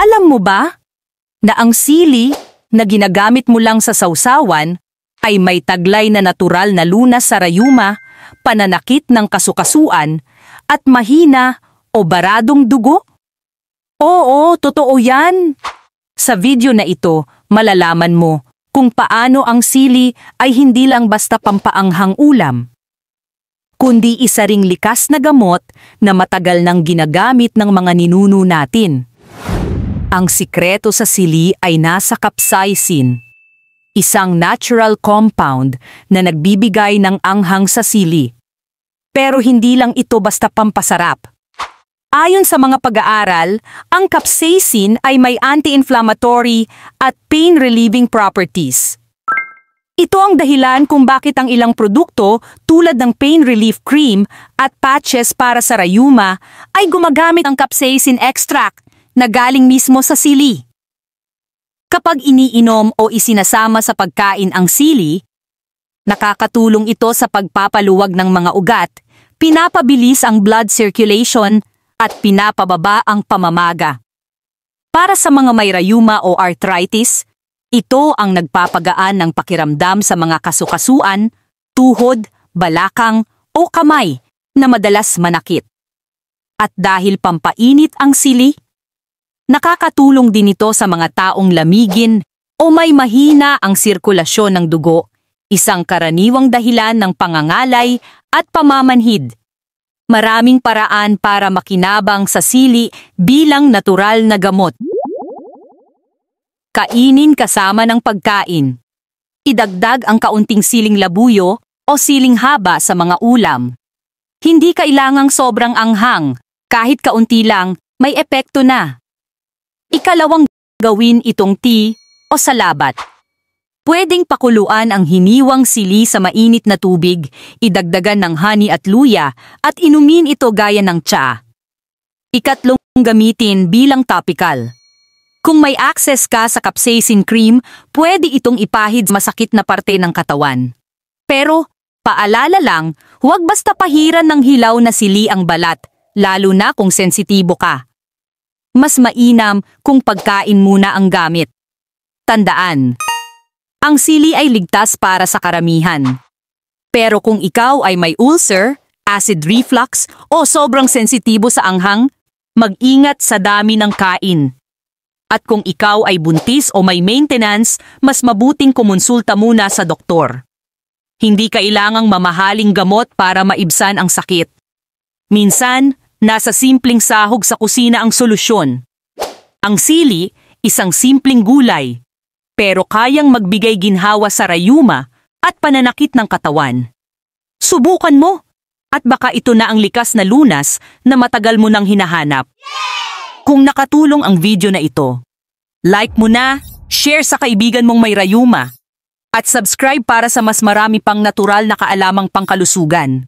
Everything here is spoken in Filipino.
Alam mo ba na ang sili na ginagamit mo lang sa sausawan ay may taglay na natural na lunas sa rayuma, pananakit ng kasukasuan, at mahina o baradong dugo? Oo, totoo yan! Sa video na ito, malalaman mo kung paano ang sili ay hindi lang basta pampaanghang ulam, kundi isa ring likas na gamot na matagal nang ginagamit ng mga ninuno natin. Ang sikreto sa sili ay nasa capsaicin, isang natural compound na nagbibigay ng anghang sa sili. Pero hindi lang ito basta pampasarap. Ayon sa mga pag-aaral, ang capsaicin ay may anti-inflammatory at pain-relieving properties. Ito ang dahilan kung bakit ang ilang produkto tulad ng pain relief cream at patches para sa rayuma ay gumagamit ng capsaicin extract na galing mismo sa sili. Kapag iniinom o isinasama sa pagkain ang sili, nakakatulong ito sa pagpapaluwag ng mga ugat, pinapabilis ang blood circulation, at pinapababa ang pamamaga. Para sa mga may rayuma o arthritis, ito ang nagpapagaan ng pakiramdam sa mga kasukasuan, tuhod, balakang o kamay na madalas manakit. At dahil pampainit ang sili, nakakatulong din ito sa mga taong lamigin o may mahina ang sirkulasyon ng dugo, isang karaniwang dahilan ng pangangalay at pamamanhid. Maraming paraan para makinabang sa sili bilang natural na gamot. Kainin kasama ng pagkain. Idagdag ang kaunting siling labuyo o siling haba sa mga ulam. Hindi kailangang sobrang anghang, kahit kaunti lang, may epekto na. Ikalawang, gawin itong tea o salabat. Pwedeng pakuluan ang hiniwang sili sa mainit na tubig, idagdagan ng honey at luya, at inumin ito gaya ng tsaa. Ikatlong, gamitin bilang topical. Kung may access ka sa capsaicin cream, pwede itong ipahid sa masakit na parte ng katawan. Pero, paalala lang, huwag basta pahiran ng hilaw na sili ang balat, lalo na kung sensitibo ka. Mas mainam kung pagkain muna ang gamit. Tandaan, ang sili ay ligtas para sa karamihan. Pero kung ikaw ay may ulcer, acid reflux o sobrang sensitibo sa anghang, mag-ingat sa dami ng kain. At kung ikaw ay buntis o may maintenance, mas mabuting kumonsulta muna sa doktor. Hindi kailangang mamahaling gamot para maibsan ang sakit. Minsan, nasa simpleng sahog sa kusina ang solusyon. Ang sili, isang simpleng gulay, pero kayang magbigay ginhawa sa rayuma at pananakit ng katawan. Subukan mo, at baka ito na ang likas na lunas na matagal mo nang hinahanap. Kung nakatulong ang video na ito, like mo na, share sa kaibigan mong may rayuma, at subscribe para sa mas marami pang natural na kaalamang pangkalusugan.